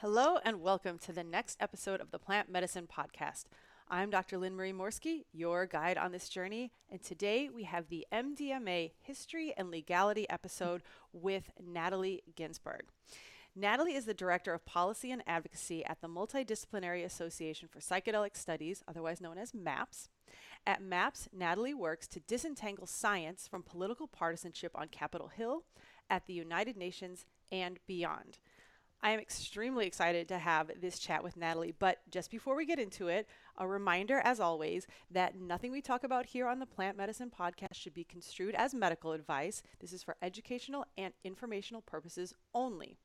Hello and welcome to the next episode of the Plant Medicine Podcast. I'm Dr. Lynn Marie Morsky, your guide on this journey, and today we have the MDMA History and Legality episode with Natalie Ginsberg. Natalie is the Director of Policy and Advocacy at the Multidisciplinary Association for Psychedelic Studies, otherwise known as MAPS. At MAPS, Natalie works to disentangle science from political partisanship on Capitol Hill, at the United Nations, and beyond. I am extremely excited to have this chat with Natalie, but just before we get into it, a reminder, as always, that nothing we talk about here on the Plant Medicine Podcast should be construed as medical advice. This is for educational and informational purposes only.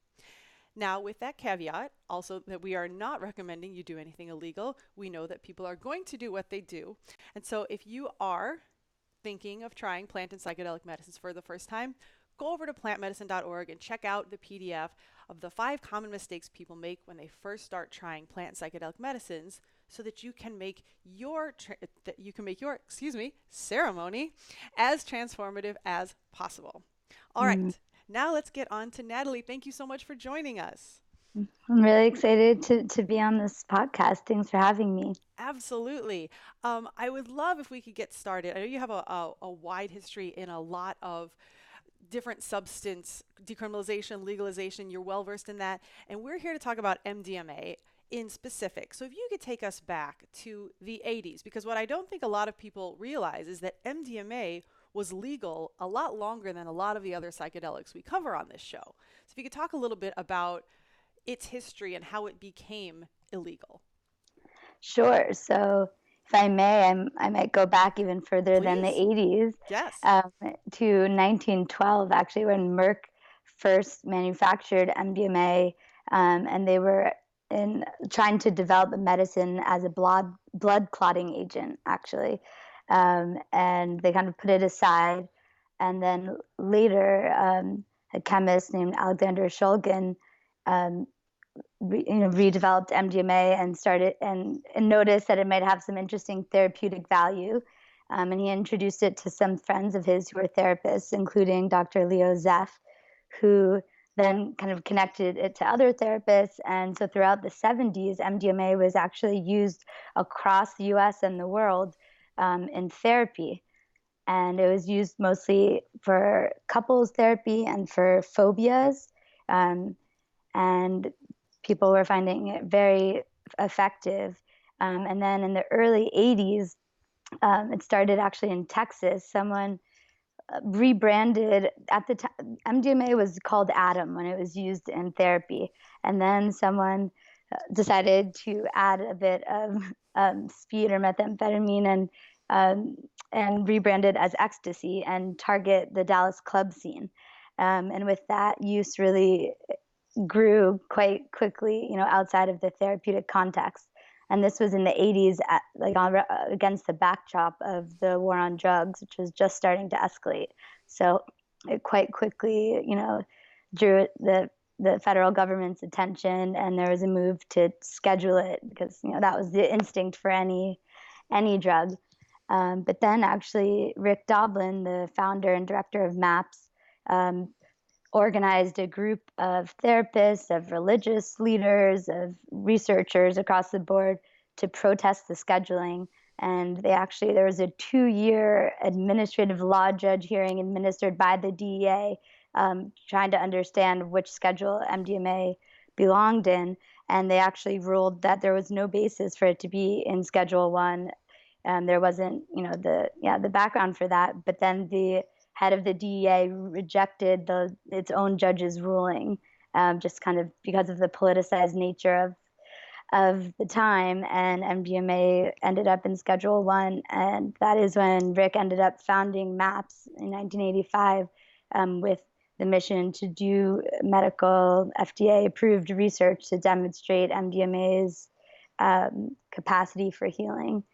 Now, with that caveat, also that we are not recommending you do anything illegal. We know that people are going to do what they do. And so if you are thinking of trying plant and psychedelic medicines for the first time, go over to plantmedicine.org and check out the PDF of the 5 common mistakes people make when they first start trying plant and psychedelic medicines, so that you can make your ceremony as transformative as possible. All right, now let's get on to Natalie. Thank you so much for joining us. I'm really excited to be on this podcast. Thanks for having me. Absolutely. I would love if we could get started. I know you have a wide history in a lot of different substance decriminalization, legalization. You're well versed in that. And we're here to talk about MDMA in specific. So if you could take us back to the 80s, because what I don't think a lot of people realize is that MDMA was legal a lot longer than a lot of the other psychedelics we cover on this show. So if you could talk a little bit about its history and how it became illegal. Sure. So if I may, I might go back even further than the 80s. Yes. To 1912, actually, when Merck first manufactured MDMA, and they were trying to develop a medicine as a blood-clotting agent, actually. And they kind of put it aside. And then later, a chemist named Alexander Shulgin redeveloped MDMA and started and noticed that it might have some interesting therapeutic value. And he introduced it to some friends of his who were therapists, including Dr. Leo Zeff, who then kind of connected it to other therapists. And so throughout the 70s, MDMA was actually used across the US and the world in therapy. And it was used mostly for couples therapy and for phobias. And people were finding it very effective. And then in the early 80s, it started actually in Texas. Someone rebranded, at the time, MDMA was called Atom when it was used in therapy. And then someone decided to add a bit of speed or methamphetamine and rebranded as ecstasy and target the Dallas club scene. And with that, use really grew quite quickly, outside of the therapeutic context. And this was in the 80s, against the backdrop of the war on drugs, which was just starting to escalate. So it quite quickly, drew the federal government's attention, and there was a move to schedule it because, that was the instinct for any drug. But then actually Rick Doblin, the founder and director of MAPS, organized a group of therapists, of religious leaders, of researchers across the board to protest the scheduling. And there was a 2-year administrative law judge hearing administered by the DEA, trying to understand which schedule MDMA belonged in. And they actually ruled that there was no basis for it to be in Schedule 1. There wasn't, the background for that. But then the head of the DEA rejected its own judge's ruling, just kind of because of the politicized nature of the time, and MDMA ended up in Schedule 1, and that is when Rick ended up founding MAPS in 1985, with the mission to do medical FDA-approved research to demonstrate MDMA's capacity for healing.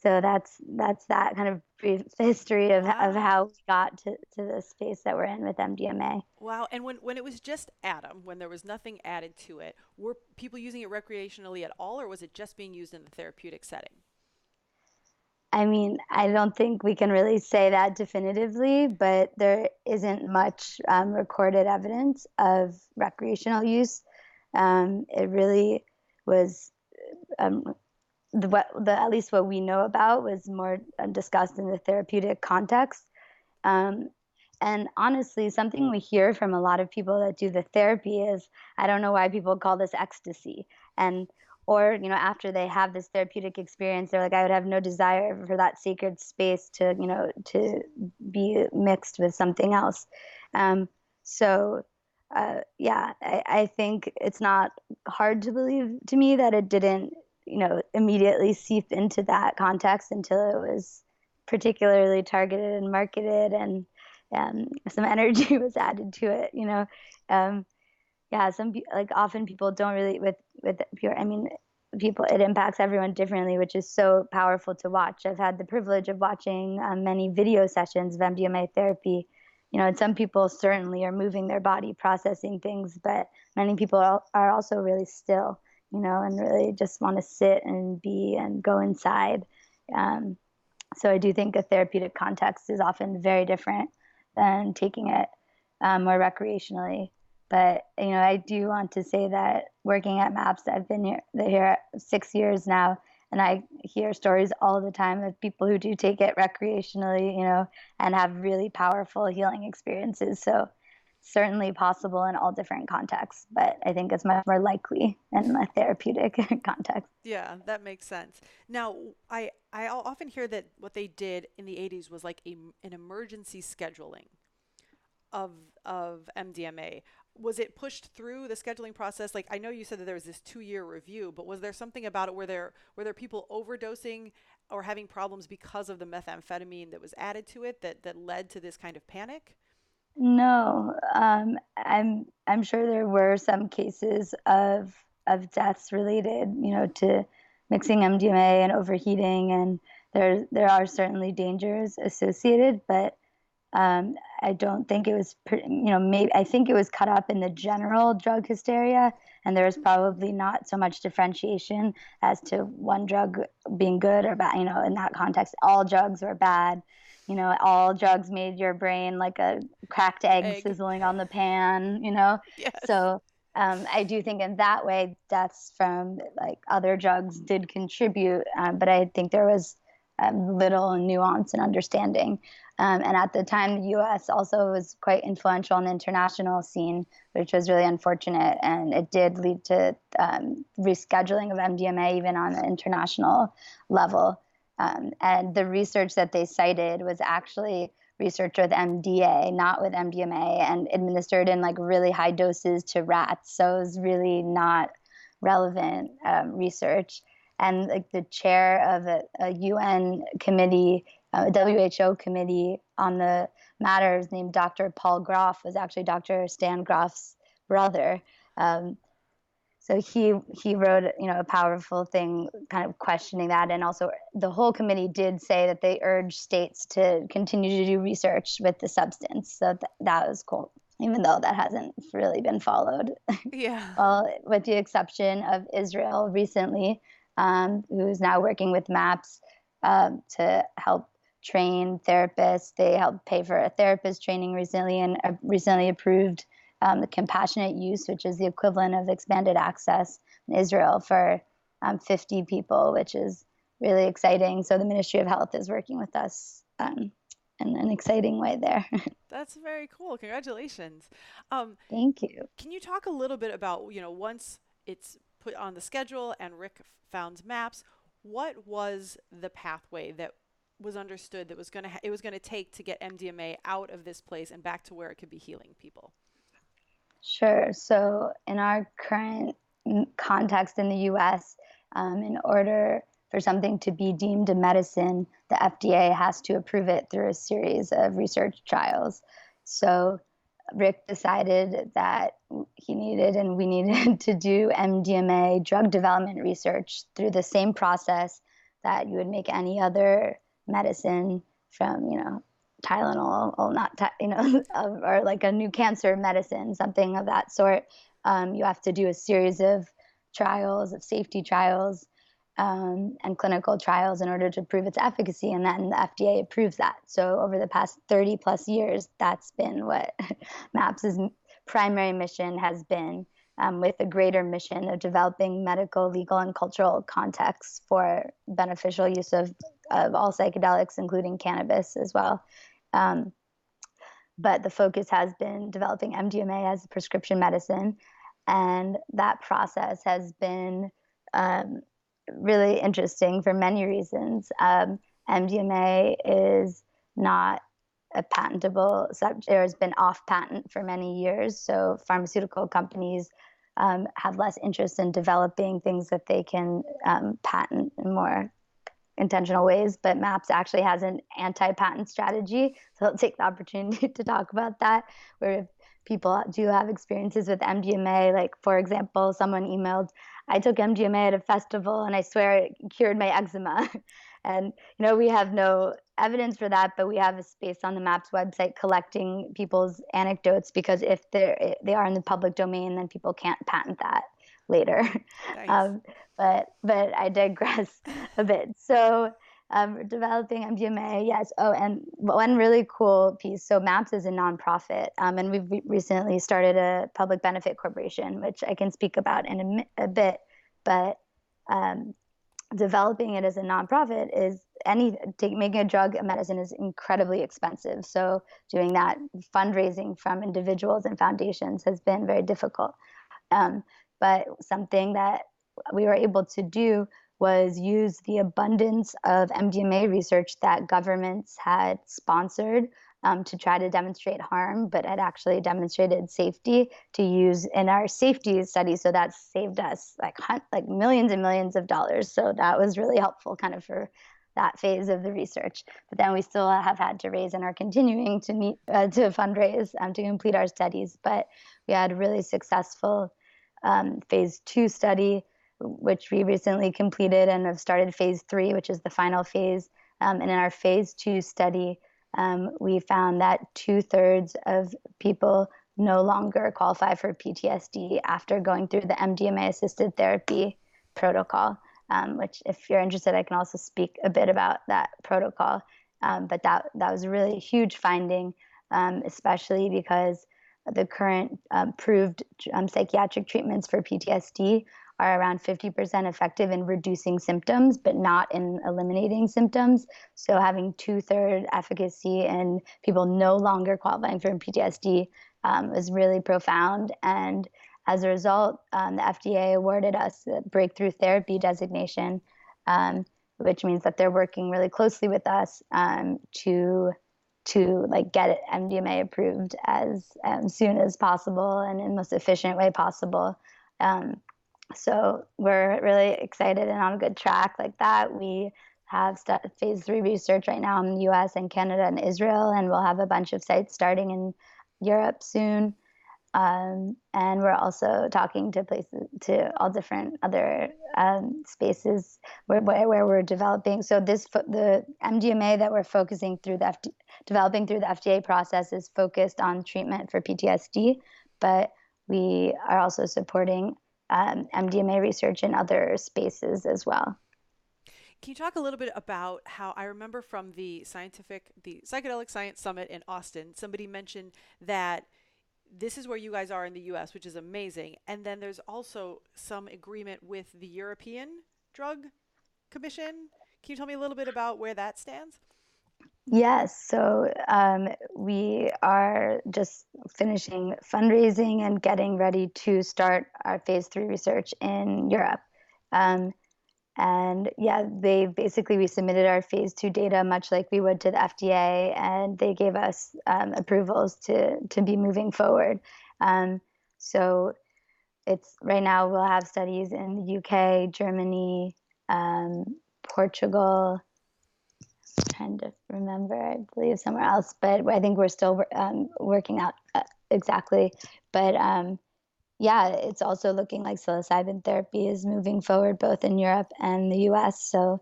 So that's that kind of brief history of how we got to the space that we're in with MDMA. Wow. And when it was just Atom, when there was nothing added to it, were people using it recreationally at all, or was it just being used in the therapeutic setting? I mean, I don't think we can really say that definitively, but there isn't much recorded evidence of recreational use. It really was um, at least what we know about was more discussed in the therapeutic context. Um, and honestly, something we hear from a lot of people that do the therapy is, I don't know why people call this ecstasy. And, or, after they have this therapeutic experience, they're like, I would have no desire for that sacred space to be mixed with something else. Um, so, yeah, I think it's not hard to believe to me that it didn't, immediately seep into that context until it was particularly targeted and marketed, and some energy was added to it. Yeah, like often people don't really with pure. I mean, people, it impacts everyone differently, which is so powerful to watch. I've had the privilege of watching many video sessions of MDMA therapy. And some people certainly are moving their body, processing things, but many people are also really still, and really just want to sit and be and go inside. So I do think a therapeutic context is often very different than taking it more recreationally. But I do want to say that working at MAPS, I've been here 6 years now, and I hear stories all the time of people who do take it recreationally, and have really powerful healing experiences. So certainly possible in all different contexts, but I think it's much more likely in a therapeutic context. Yeah, that makes sense. Now, I often hear that what they did in the 80s was like an emergency scheduling of MDMA. Was it pushed through the scheduling process? Like, I know you said that there was this 2-year review, but was there something about it where there people overdosing or having problems because of the methamphetamine that was added to it that led to this kind of panic? No, I'm sure there were some cases of deaths related, to mixing MDMA and overheating, and there are certainly dangers associated, but I don't think it was, maybe I think it was caught up in the general drug hysteria, and there was probably not so much differentiation as to one drug being good or bad. In that context, all drugs were bad. All drugs made your brain like a cracked egg Egg. sizzling on the pan. Yes. So I do think in that way, deaths from like other drugs did contribute, but I think there was little nuance and understanding. And at the time, the US also was quite influential in the international scene, which was really unfortunate. And it did lead to rescheduling of MDMA even on an international level. And the research that they cited was actually research with MDA, not with MDMA, and administered in like really high doses to rats. So it was really not relevant research. And like the chair of a UN committee, a WHO committee on the matters, named Dr. Paul Groff, was actually Dr. Stan Groff's brother. Um, so he wrote, a powerful thing, kind of questioning that, and also the whole committee did say that they urged states to continue to do research with the substance. So that was cool, even though that hasn't really been followed. Yeah. Well, with the exception of Israel recently, who's now working with MAPS to help train therapists. They helped pay for a therapist training recently, and recently approved the compassionate use, which is the equivalent of expanded access in Israel for 50 people, which is really exciting. So the Ministry of Health is working with us in an exciting way there. That's very cool. Congratulations. Thank you. Can you talk a little bit about, once it's put on the schedule and Rick found maps, what was the pathway that was understood that was it was going to take to get MDMA out of this place and back to where it could be healing people? Sure. So in our current context in the US, in order for something to be deemed a medicine, the FDA has to approve it through a series of research trials. So Rick decided that he needed and we needed to do MDMA drug development research through the same process that you would make any other medicine from, Tylenol, or not, or like a new cancer medicine, something of that sort. You have to do a series of trials, of safety trials, and clinical trials in order to prove its efficacy, and then the FDA approves that. So over the past 30 plus years, that's been what MAPS's primary mission has been. with a greater mission of developing medical, legal, and cultural contexts for beneficial use of all psychedelics, including cannabis as well. But the focus has been developing MDMA as a prescription medicine. And that process has been really interesting for many reasons. MDMA is not a patentable subject, or has been off patent for many years. So pharmaceutical companies have less interest in developing things that they can patent in more intentional ways, but MAPS actually has an anti-patent strategy. So I'll take the opportunity to talk about that, where if people do have experiences with MDMA, like for example, someone emailed, I took MDMA at a festival and I swear it cured my eczema. And we have no evidence for that, but we have a space on the MAPS website collecting people's anecdotes, because if they are in the public domain, then people can't patent that later. Nice. But I digress a bit. So developing MDMA, yes. Oh, and one really cool piece. So MAPS is a nonprofit, and we've recently started a public benefit corporation, which I can speak about in a bit. But developing it as a nonprofit is making a drug a medicine is incredibly expensive. So doing that fundraising from individuals and foundations has been very difficult. But something that we were able to do was use the abundance of MDMA research that governments had sponsored to try to demonstrate harm, but had actually demonstrated safety, to use in our safety study. So that saved us like millions and millions of dollars. So that was really helpful kind of for that phase of the research. But then we still have had to raise and are continuing to fundraise to complete our studies. But we had a really successful phase 2 study, which we recently completed, and have started phase 3, which is the final phase. And in our phase 2 study, we found that 2/3 of people no longer qualify for PTSD after going through the MDMA-assisted therapy protocol, which if you're interested, I can also speak a bit about that protocol. But that was a really huge finding, especially because the current proved psychiatric treatments for PTSD are around 50% effective in reducing symptoms, but not in eliminating symptoms. So having 2/3 efficacy in people no longer qualifying for PTSD was really profound. And as a result, the FDA awarded us the breakthrough therapy designation, which means that they're working really closely with us to get MDMA approved as soon as possible and in the most efficient way possible. So we're really excited and on a good track like that. We have phase 3 research right now in the US and Canada and Israel, and we'll have a bunch of sites starting in Europe soon. And we're also talking to all different other spaces where we're developing. So the MDMA that we're focusing through developing through the FDA process is focused on treatment for PTSD, but we are also supporting MDMA research in other spaces as well. Can you talk a little bit about how, I remember from the Psychedelic Science Summit in Austin, somebody mentioned that this is where you guys are in the US, which is amazing. And then there's also some agreement with the European Drug Commission. Can you tell me a little bit about where that stands? Yes, so we are just finishing fundraising and getting ready to start our phase 3 research in Europe. And yeah, we submitted our phase 2 data much like we would to the FDA, and they gave us approvals to be moving forward. So it's right now we'll have studies in the UK, Germany, Portugal. Trying to remember, I believe somewhere else, but I think we're still working out exactly. But yeah, it's also looking like psilocybin therapy is moving forward both in Europe and the US. So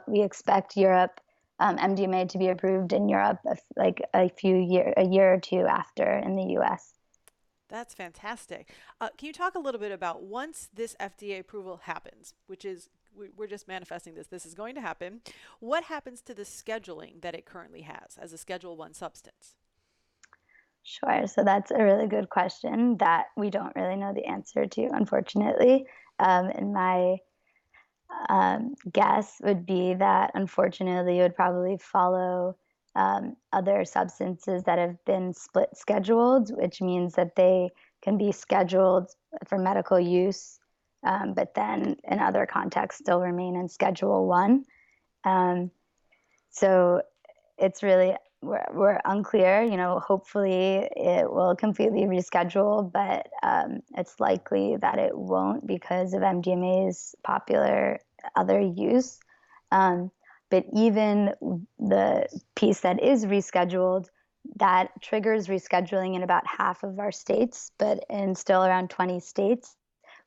we expect Europe, MDMA to be approved in Europe a year or two after in the US. That's fantastic. Can you talk a little bit about, once this FDA approval happens, which is, we're just manifesting this is going to happen, what happens to the scheduling that it currently has as a Schedule 1 substance? Sure. So that's a really good question that we don't really know the answer to, unfortunately. And my guess would be that unfortunately it would probably follow other substances that have been split scheduled, which means that they can be scheduled for medical use, but then in other contexts still remain in Schedule 1. Um, so it's really, we're unclear. Hopefully it will completely reschedule, but it's likely that it won't because of MDMA's popular other use. Um, but even the piece that is rescheduled, that triggers rescheduling in about half of our states, but in still around 20 states,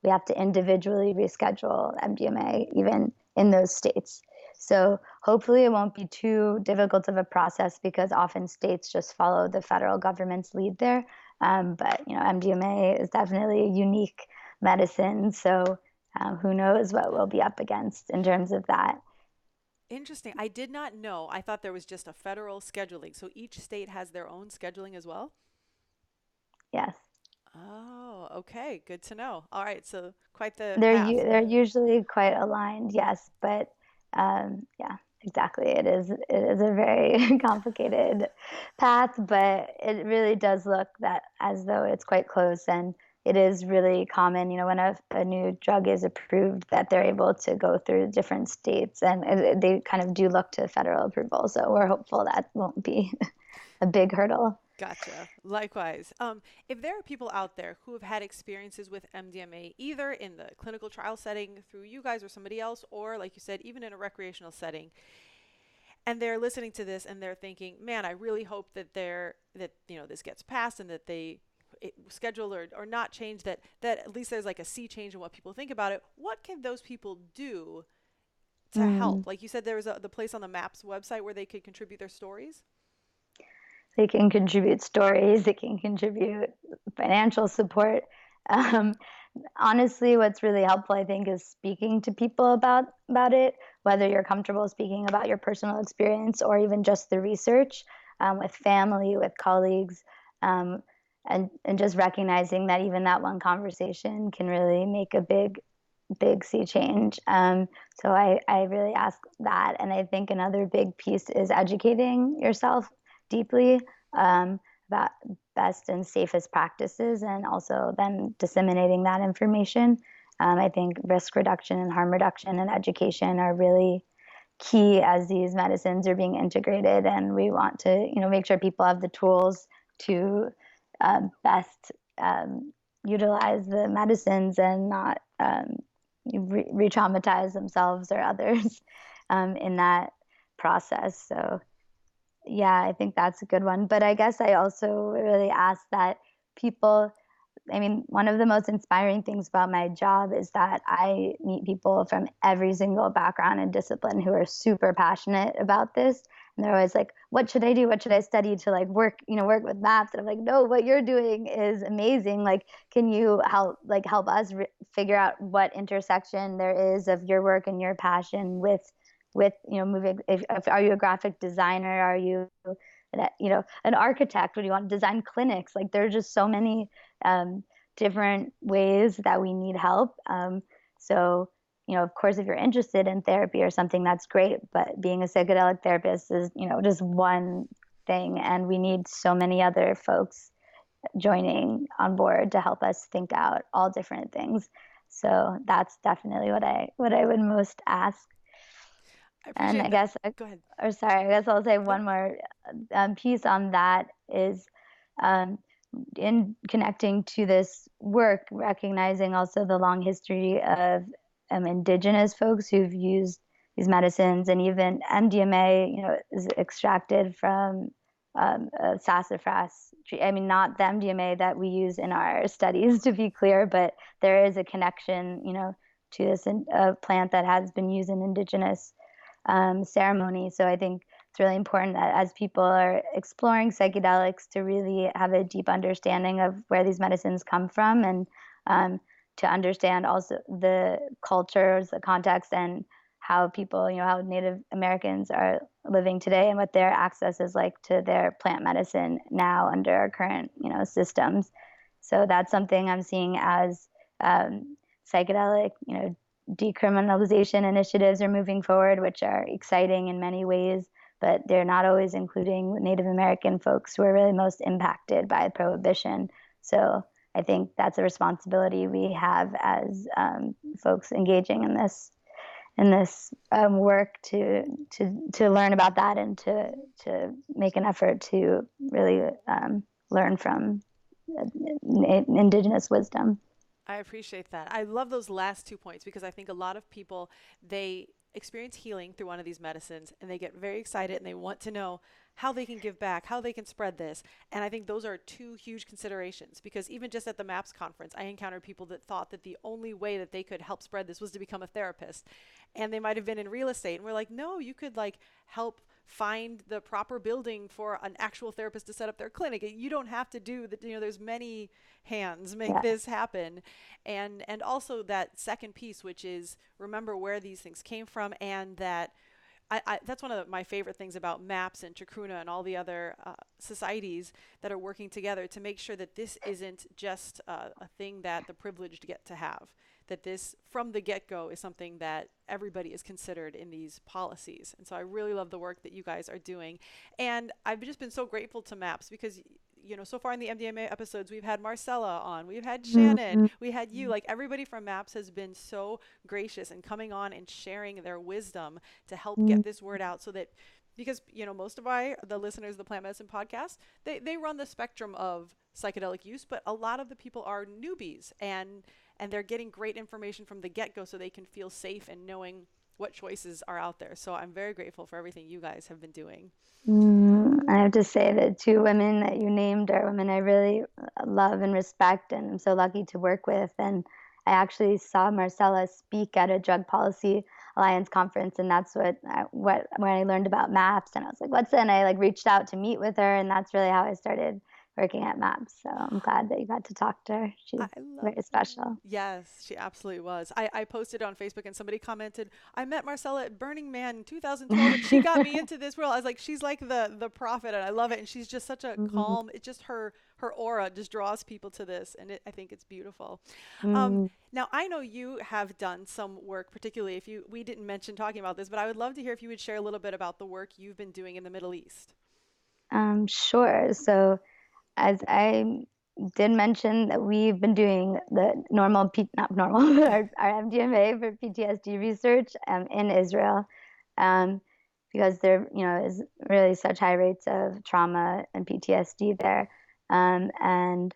we have to individually reschedule MDMA even in those states. So hopefully it won't be too difficult of a process because often states just follow the federal government's lead there. But MDMA is definitely a unique medicine, so who knows what we'll be up against in terms of that. Interesting. I did not know. I thought there was just a federal scheduling. So each state has their own scheduling as well? Yes. Oh, okay. Good to know. All right. So quite the They're path. they're usually quite aligned, yes, but yeah, exactly. It is a very complicated path, but it really does look that as though it's quite close, and it is really common. When a new drug is approved, that they're able to go through different states, and they kind of do look to federal approval. So we're hopeful that won't be a big hurdle. Gotcha. Likewise. If there are people out there who have had experiences with MDMA, either in the clinical trial setting through you guys or somebody else, or like you said, even in a recreational setting, and they're listening to this and they're thinking, man, I really hope that this gets passed and that they schedule or not change that at least there's like a sea change in what people think about it. What can those people do to Mm. help? Like you said, there was the place on the MAPS website where they could contribute their stories. They can contribute stories, they can contribute financial support. Um, Honestly, what's really helpful, I think, is speaking to people about it, whether you're comfortable speaking about your personal experience or even just the research, with family, with colleagues, um, and just recognizing that even that one conversation can really make a big sea change. So I really ask that. And I think another big piece is educating yourself deeply, about best and safest practices, and also then disseminating that information. I think risk reduction and harm reduction and education are really key as these medicines are being integrated, and we want to make sure people have the tools to best utilize the medicines and not re-traumatize themselves or others in that process. So yeah, I think that's a good one. But I guess I also really ask that people, I mean, one of the most inspiring things about my job is that I meet people from every single background and discipline who are super passionate about this. And they're always like, what should I do? What should I study to like work with maps? And I'm like, no, what you're doing is amazing. Like, can you help us figure out what intersection there is of your work and your passion with moving, if are you a graphic designer, are you an architect, would you want to design clinics? Like there are just so many different ways that we need help. So of course, if you're interested in therapy or something, that's great, but being a psychedelic therapist is just one thing, and we need so many other folks joining on board to help us think out all different things. So that's definitely what I would most ask. I And appreciate I that. guess, Go ahead. or sorry, I guess I'll say No. one more piece on that is, um, in connecting to this work, recognizing also the long history of indigenous folks who've used these medicines, and even MDMA, is extracted from sassafras tree. I mean, not the MDMA that we use in our studies, to be clear, but there is a connection, to this plant that has been used in indigenous ceremony. So I think it's really important that as people are exploring psychedelics, to really have a deep understanding of where these medicines come from, and to understand also the cultures, the context, and how people, how Native Americans are living today and what their access is like to their plant medicine now under our current, systems. So that's something I'm seeing as psychedelic, decriminalization initiatives are moving forward, which are exciting in many ways, but they're not always including Native American folks who are really most impacted by prohibition. So I think that's a responsibility we have as folks engaging in this work to learn about that and to make an effort to really learn from indigenous wisdom. I appreciate that. I love those last 2 points because I think a lot of people, they experience healing through one of these medicines and they get very excited and they want to know how they can give back, how they can spread this. And I think those are two huge considerations because even just at the MAPS conference, I encountered people that thought that the only way that they could help spread this was to become a therapist. And they might have been in real estate. And we're like, no, you could like help find the proper building for an actual therapist to set up their clinic. You don't have to do that. There's many hands make this happen. And also that second piece, which is remember where these things came from, and that that's one of my favorite things about MAPS and Chacruna and all the other societies that are working together to make sure that this isn't just a thing that the privileged get to have, that this from the get-go is something that everybody is considered in these policies. And so I really love the work that you guys are doing. And I've just been so grateful to MAPS because so far in the MDMA episodes, we've had Marcella on, we've had Shannon, we had you, like everybody from MAPS has been so gracious and coming on and sharing their wisdom to help get this word out so that, because, most of the listeners of the Plant Medicine podcast, they run the spectrum of psychedelic use, but a lot of the people are newbies and they're getting great information from the get-go so they can feel safe and knowing what choices are out there. So I'm very grateful for everything you guys have been doing. I have to say that two women that you named are women I really love and respect, and I'm so lucky to work with. And I actually saw Marcella speak at a Drug Policy Alliance conference, and that's when I learned about MAPS, and I was like, "What's it?" And I reached out to meet with her, and that's really how I started working at MAPS. So I'm glad that you got to talk to her. She's very special. Yes, she absolutely was. I posted on Facebook and somebody commented, I met Marcella at Burning Man in 2012 and she got me into this world. I was like, she's like the prophet and I love it. And she's just such a calm, it's just her aura just draws people to this. And I think it's beautiful. Now, I know you have done some work, particularly we didn't mention talking about this, but I would love to hear if you would share a little bit about the work you've been doing in the Middle East. Sure. So as I did mention that we've been doing the not normal, our MDMA for PTSD research in Israel because there, is really such high rates of trauma and PTSD there. And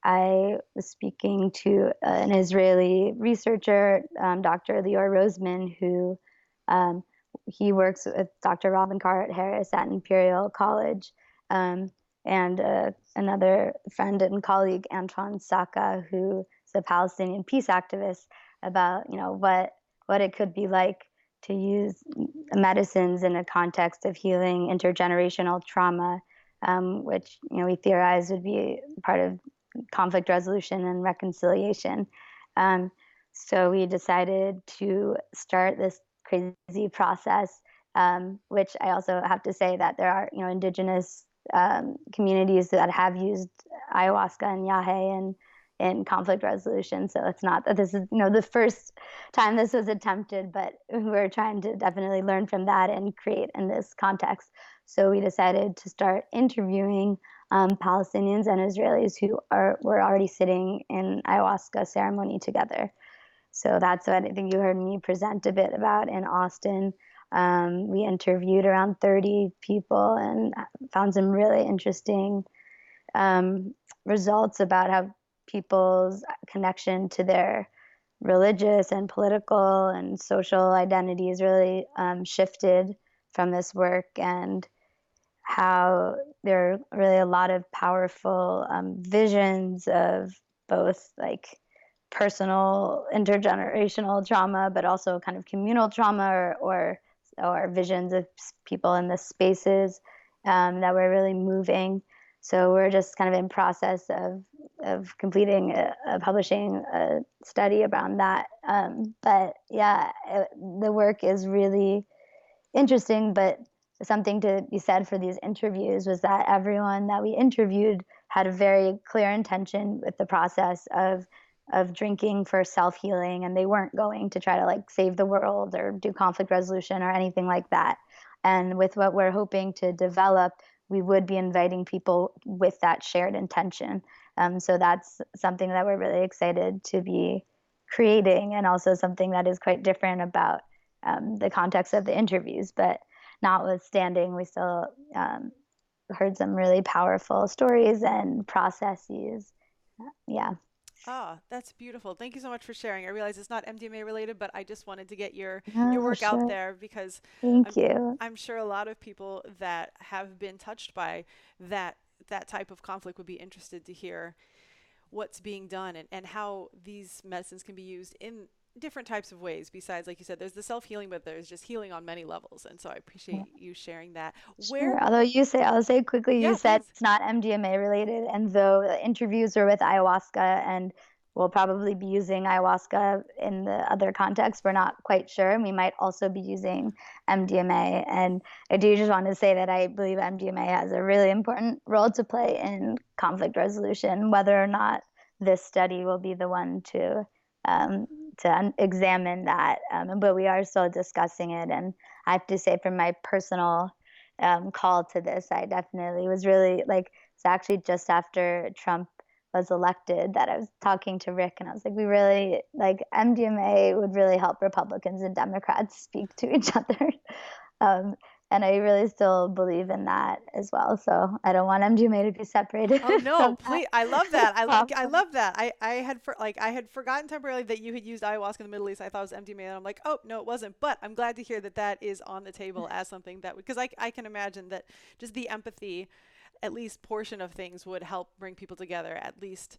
I was speaking to an Israeli researcher, Dr. Lior Roseman, who he works with Dr. Robin Carhart-Harris at Imperial College. And another friend and colleague, Antoine Saka, who is a Palestinian peace activist, about what it could be like to use medicines in a context of healing intergenerational trauma, which we theorize would be part of conflict resolution and reconciliation. So we decided to start this crazy process, which I also have to say that there are indigenous communities that have used ayahuasca and yahe in conflict resolution. So it's not that this is the first time this was attempted, but we're trying to definitely learn from that and create in this context. So we decided to start interviewing Palestinians and Israelis who were already sitting in ayahuasca ceremony together. So that's what I think you heard me present a bit about in Austin. We interviewed around 30 people and found some really interesting results about how people's connection to their religious and political and social identities really shifted from this work, and how there are really a lot of powerful visions of both personal intergenerational trauma, but also kind of communal trauma or visions of people in the spaces that were really moving. So we're just kind of in process of completing publishing a study around that. But yeah, the work is really interesting. But something to be said for these interviews was that everyone that we interviewed had a very clear intention with the process of drinking for self-healing, and they weren't going to try to like save the world or do conflict resolution or anything like that. And with what we're hoping to develop, we would be inviting people with that shared intention. So that's something that we're really excited to be creating, and also something that is quite different about the context of the interviews. But notwithstanding, we still heard some really powerful stories and processes. Yeah. Ah, that's beautiful. Thank you so much for sharing. I realize it's not MDMA related, but I just wanted to get your Oh, work out sure. there because Thank I'm you. I'm sure a lot of people that have been touched by that that type of conflict would be interested to hear what's being done and how these medicines can be used in different types of ways besides, like you said, there's the self-healing, but there's just healing on many levels. And so I appreciate you sharing that. Where, Sure. Although I'll say quickly, you yeah, said please. it's not MDMA related, and though the interviews are with ayahuasca, and we'll probably be using ayahuasca in the other context, we're not quite sure. And we might also be using MDMA. And I do just want to say that I believe MDMA has a really important role to play in conflict resolution. Whether or not this study will be the one um, to examine that, but we are still discussing it. And I have to say, from my personal call to this, I definitely was really like, it's actually just after Trump was elected that I was talking to Rick, and I was like, we really like MDMA would really help Republicans and Democrats speak to each other. Um, and I really still believe in that as well. So I don't want MDMA to be separated Oh no, from that please. I love that. I problem. love that. I had forgotten temporarily that you had used ayahuasca in the Middle East. I thought it was MDMA and I'm like, "Oh, no, it wasn't." But I'm glad to hear that that is on the table as something that because I can imagine that just the empathy at least portion of things would help bring people together, at least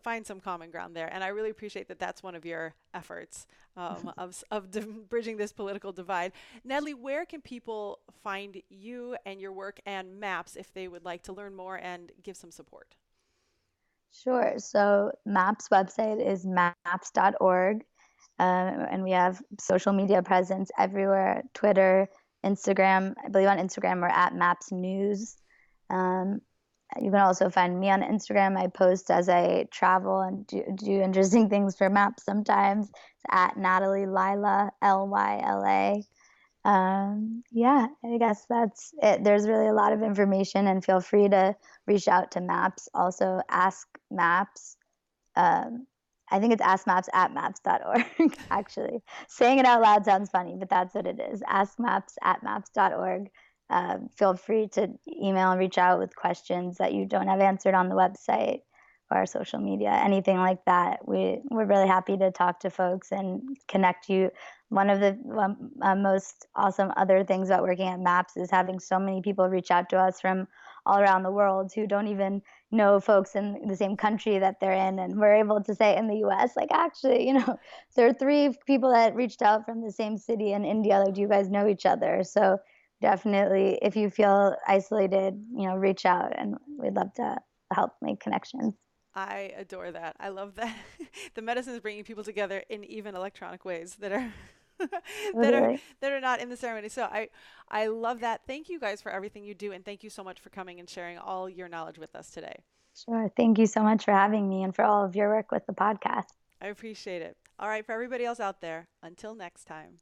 find some common ground there. And I really appreciate that that's one of your efforts bridging this political divide. Natalie, where can people find you and your work and MAPS if they would like to learn more and give some support? Sure. So MAPS website is maps.org. And we have social media presence everywhere: Twitter, Instagram. I believe on Instagram we're at Maps News. Um, you can also find me on Instagram. I post as I travel and do interesting things for Maps sometimes. It's at Natalie Lila, Lyla. Yeah, I guess that's it. There's really a lot of information, and feel free to reach out to Maps. Also, ask Maps. Um, I think it's askmaps@maps.org, actually. Saying it out loud sounds funny, but that's what it is. Askmaps@maps.org. Feel free to email and reach out with questions that you don't have answered on the website or our social media, anything like that. We're really happy to talk to folks and connect you. One of the most awesome other things about working at MAPS is having so many people reach out to us from all around the world who don't even know folks in the same country that they're in, and we're able to say in the US, like, actually, there are three people that reached out from the same city in India. Like, do you guys know each other? So definitely, if you feel isolated, reach out, and we'd love to help make connections. I adore that. I love that. The medicine is bringing people together in even electronic ways that are that are Totally. that are not in the ceremony. So I love that. Thank you guys for everything you do, and thank you so much for coming and sharing all your knowledge with us today. Sure. Thank you so much for having me and for all of your work with the podcast. I appreciate it. All right, for everybody else out there, until next time.